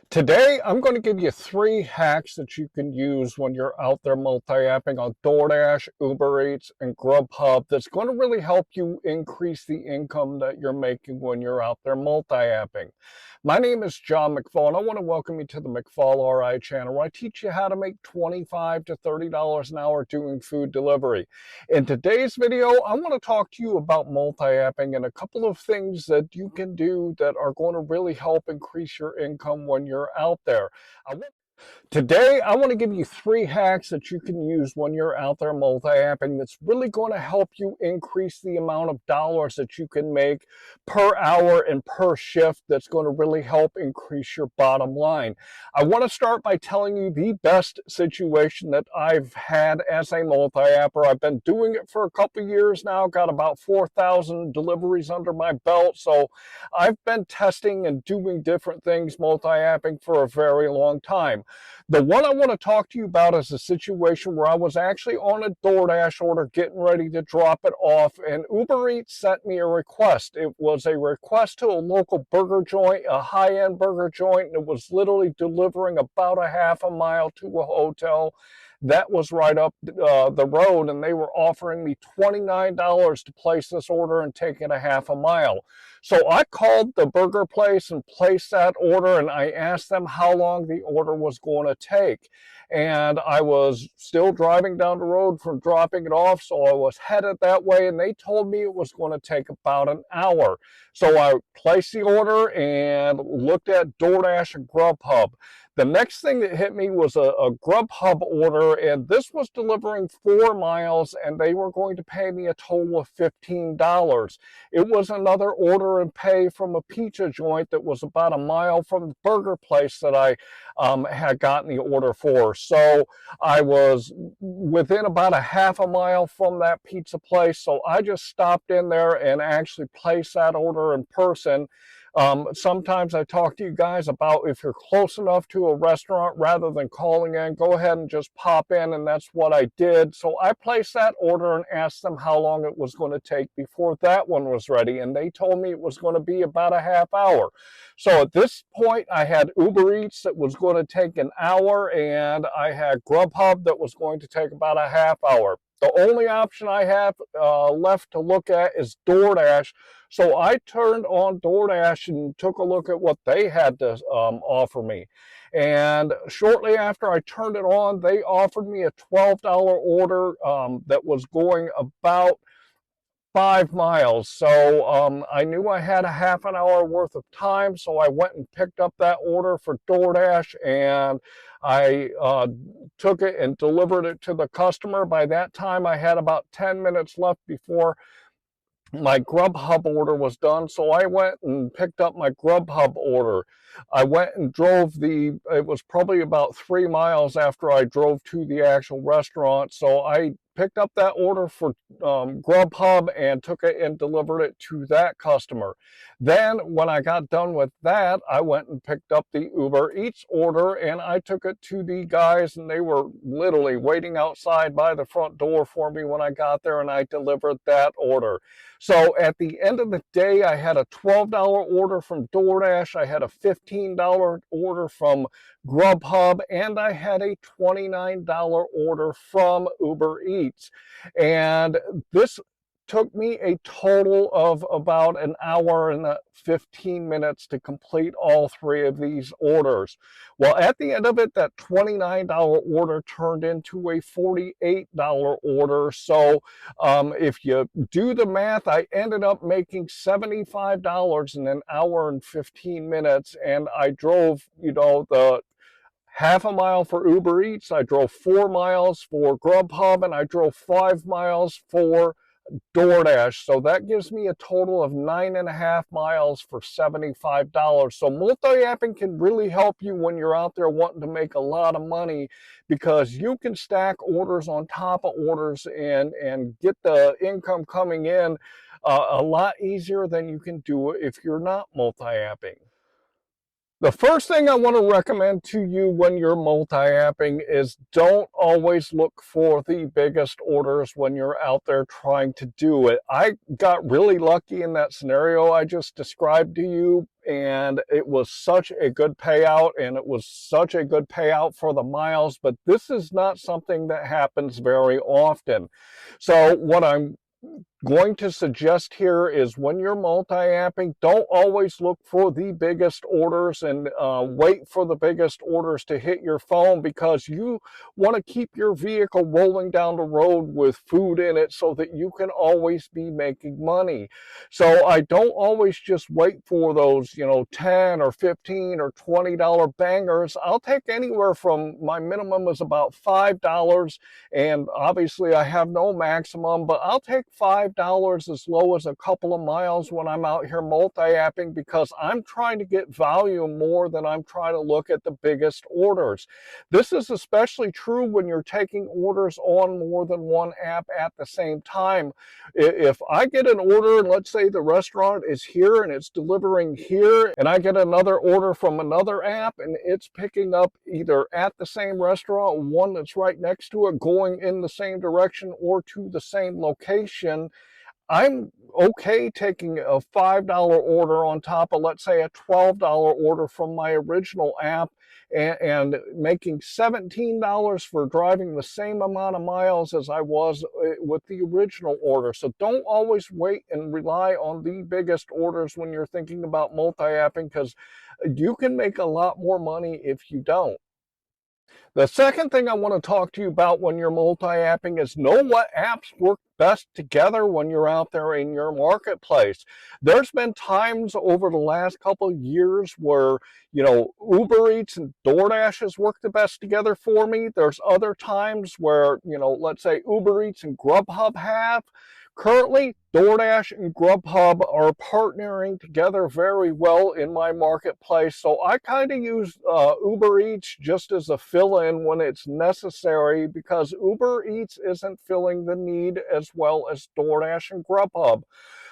Today, I'm going to give you 3 hacks that you can use when you're out there multi-apping on DoorDash, Uber Eats, and GrubHub that's going to really help you increase the income that you're making when you're out there multi-apping. My name is John McFall, and I want to welcome you to the McFallRI channel, where I teach you how to make $25 to $30 an hour doing food delivery. In today's video, I want to talk to you about multi-apping and a couple of things that you can do that are going to really help increase your income when you're out there. Today, I want to give you 3 hacks that you can use when you're out there multi-apping that's really going to help you increase the amount of dollars that you can make per hour and per shift that's going to really help increase your bottom line. I want to start by telling you the best situation that I've had as a multi-apper. I've been doing it for a couple of years now, got about 4,000 deliveries under my belt, so I've been testing and doing different things multi-apping for a very long time. The one I want to talk to you about is a situation where I was actually on a DoorDash order getting ready to drop it off, and Uber Eats sent me a request. It was a request to a local burger joint, a high-end burger joint, and it was literally delivering about a half a mile to a hotel that was right up the road, and they were offering me $29 to place this order and take it a half a mile. So I called the burger place and placed that order, and I asked them how long the order was going to take. And I was still driving down the road from dropping it off, so I was headed that way, and they told me it was going to take about an hour. So I placed the order and looked at DoorDash and GrubHub. The next thing that hit me was a GrubHub order, and this was delivering 4 miles, and they were going to pay me a total of $15. It was another order and pay from a pizza joint that was about a mile from the burger place that I had gotten the order for. So I was within about a half a mile from that pizza place, so I just stopped in there and actually placed that order in person. Sometimes I talk to you guys about if you're close enough to a restaurant, rather than calling in, go ahead and just pop in, and that's what I did. So I placed that order and asked them how long it was going to take before that one was ready, and they told me it was going to be about a half hour. So at this point, I had Uber Eats that was going to take an hour, and I had GrubHub that was going to take about a half hour. The only option I have left to look at is DoorDash. So I turned on DoorDash and took a look at what they had to offer me. And shortly after I turned it on, they offered me a $12 order that was going about 5 miles. So I knew I had a half an hour worth of time, so I went and picked up that order for DoorDash, and I took it and delivered it to the customer. By that time, I had about 10 minutes left before my GrubHub order was done, so I went and picked up my GrubHub order. I went and it was probably about 3 miles after I drove to the actual restaurant, so I picked up that order for GrubHub and took it and delivered it to that customer. Then when I got done with that, I went and picked up the Uber Eats order, and I took it to the guys, and they were literally waiting outside by the front door for me when I got there, and I delivered that order. So at the end of the day, I had a $12 order from DoorDash, I had a $15 order from GrubHub, and I had a $29 order from Uber Eats. And this took me a total of about an hour and 15 minutes to complete all 3 of these orders. Well, at the end of it, that $29 order turned into a $48 order. So if you do the math, I ended up making $75 in an hour and 15 minutes, and I drove, the half a mile for Uber Eats, I drove 4 miles for GrubHub, and I drove 5 miles for DoorDash. So that gives me a total of 9.5 miles for $75. So multi-apping can really help you when you're out there wanting to make a lot of money, because you can stack orders on top of orders and get the income coming in a lot easier than you can do it if you're not multi-apping. The first thing I want to recommend to you when you're multi-apping is don't always look for the biggest orders when you're out there trying to do it. I got really lucky in that scenario I just described to you, and it was such a good payout, and it was such a good payout for the miles, but this is not something that happens very often. So what I'm going to suggest here is when you're multi-apping, don't always look for the biggest orders and wait for the biggest orders to hit your phone, because you want to keep your vehicle rolling down the road with food in it so that you can always be making money. So I don't always just wait for those, 10 or 15 or $20 bangers. I'll take anywhere from, my minimum is about $5, and obviously I have no maximum, but I'll take $5 as low as a couple of miles when I'm out here multi-apping, because I'm trying to get value more than I'm trying to look at the biggest orders. This is especially true when you're taking orders on more than one app at the same time. If I get an order, and let's say the restaurant is here and it's delivering here, and I get another order from another app and it's picking up either at the same restaurant, one that's right next to it, going in the same direction or to the same location, I'm okay taking a $5 order on top of, let's say, a $12 order from my original app, and making $17 for driving the same amount of miles as I was with the original order. So don't always wait and rely on the biggest orders when you're thinking about multi-apping, because you can make a lot more money if you don't. The second thing I want to talk to you about when you're multi-apping is know what apps work best together when you're out there in your marketplace. There's been times over the last couple of years where, Uber Eats and DoorDash has worked the best together for me. There's other times where, let's say Uber Eats and GrubHub have. Currently, DoorDash and GrubHub are partnering together very well in my marketplace, so I kind of use Uber Eats just as a fill-in when it's necessary, because Uber Eats isn't filling the need as well as DoorDash and GrubHub.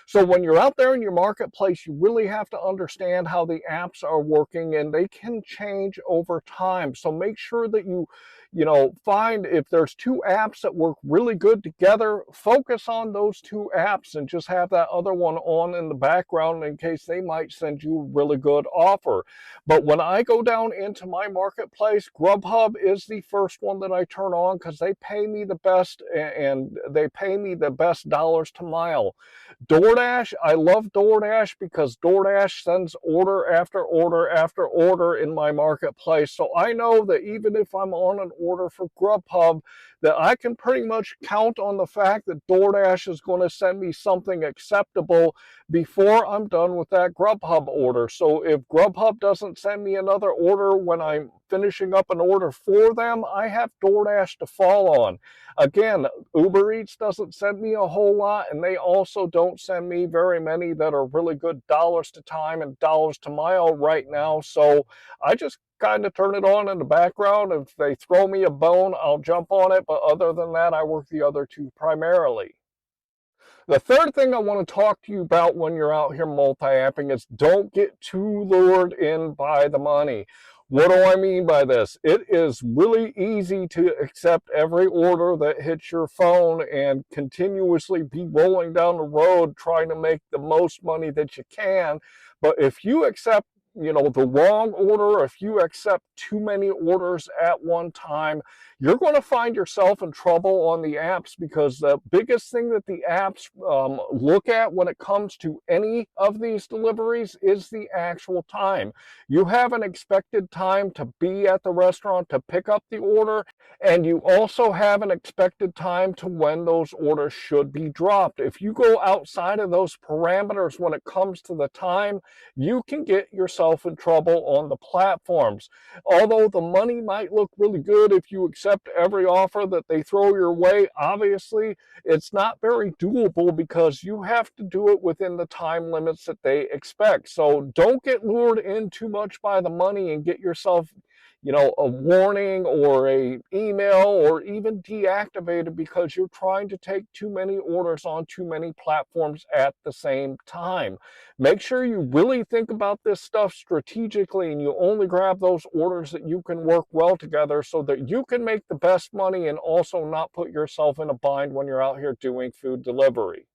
So when you're out there in your marketplace, you really have to understand how the apps are working, and they can change over time. So make sure that you find if there's two apps that work really good together, focus on those two apps and just have that other one on in the background in case they might send you a really good offer. But when I go down into my marketplace, GrubHub is the first one that I turn on, because they pay me the best, and they pay me the best dollars to mile. DoorDash, I love DoorDash because DoorDash sends order after order after order in my marketplace. So I know that even if I'm on an order for GrubHub, that I can pretty much count on the fact that DoorDash is going to send me something acceptable before I'm done with that GrubHub order. So if GrubHub doesn't send me another order when I'm finishing up an order for them, I have DoorDash to fall on. Again, Uber Eats doesn't send me a whole lot, and they also don't send me very many that are really good dollars to time and dollars to mile right now. So I just kind of turn it on in the background. If they throw me a bone, I'll jump on it. But other than that, I work the other two primarily. The third thing I want to talk to you about when you're out here multi-apping is don't get too lured in by the money. What do I mean by this? It is really easy to accept every order that hits your phone and continuously be rolling down the road trying to make the most money that you can. But if you accept the wrong order, or if you accept too many orders at one time, you're going to find yourself in trouble on the apps, because the biggest thing that the apps look at when it comes to any of these deliveries is the actual time. You have an expected time to be at the restaurant to pick up the order, and you also have an expected time to when those orders should be dropped. If you go outside of those parameters when it comes to the time, you can get yourself in trouble on the platforms. Although the money might look really good if you accept every offer that they throw your way, obviously it's not very doable, because you have to do it within the time limits that they expect. So don't get lured in too much by the money and get yourself a warning or a email, or even deactivate it because you're trying to take too many orders on too many platforms at the same time. Make sure you really think about this stuff strategically and you only grab those orders that you can work well together so that you can make the best money and also not put yourself in a bind when you're out here doing food delivery.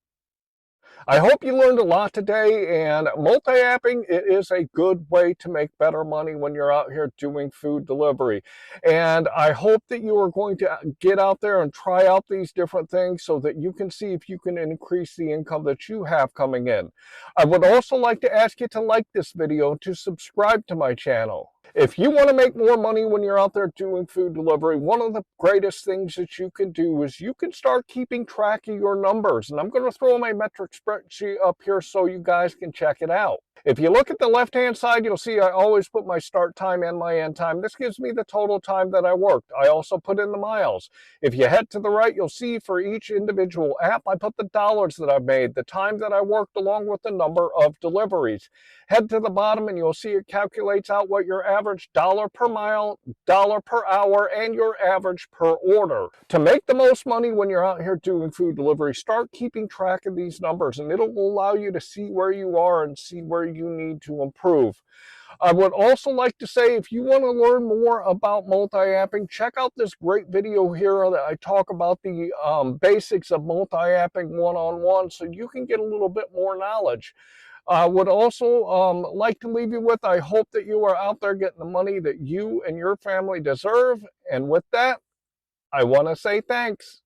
I hope you learned a lot today, and multi-apping, it is a good way to make better money when you're out here doing food delivery. And I hope that you are going to get out there and try out these different things so that you can see if you can increase the income that you have coming in. I would also like to ask you to like this video, to subscribe to my channel. If you want to make more money when you're out there doing food delivery, one of the greatest things that you can do is you can start keeping track of your numbers. And I'm going to throw my metric spreadsheet up here so you guys can check it out. If you look at the left-hand side, you'll see I always put my start time and my end time. This gives me the total time that I worked. I also put in the miles. If you head to the right, you'll see for each individual app, I put the dollars that I've made, the time that I worked, along with the number of deliveries. Head to the bottom and you'll see it calculates out what your average dollar per mile, dollar per hour, and your average per order. To make the most money when you're out here doing food delivery, start keeping track of these numbers, and it'll allow you to see where you are and see where you need to improve. I would also like to say, if you want to learn more about multi-apping, check out this great video here that I talk about the basics of multi-apping one-on-one so you can get a little bit more knowledge. I would also like to leave you with, I hope that you are out there getting the money that you and your family deserve. And with that, I want to say thanks.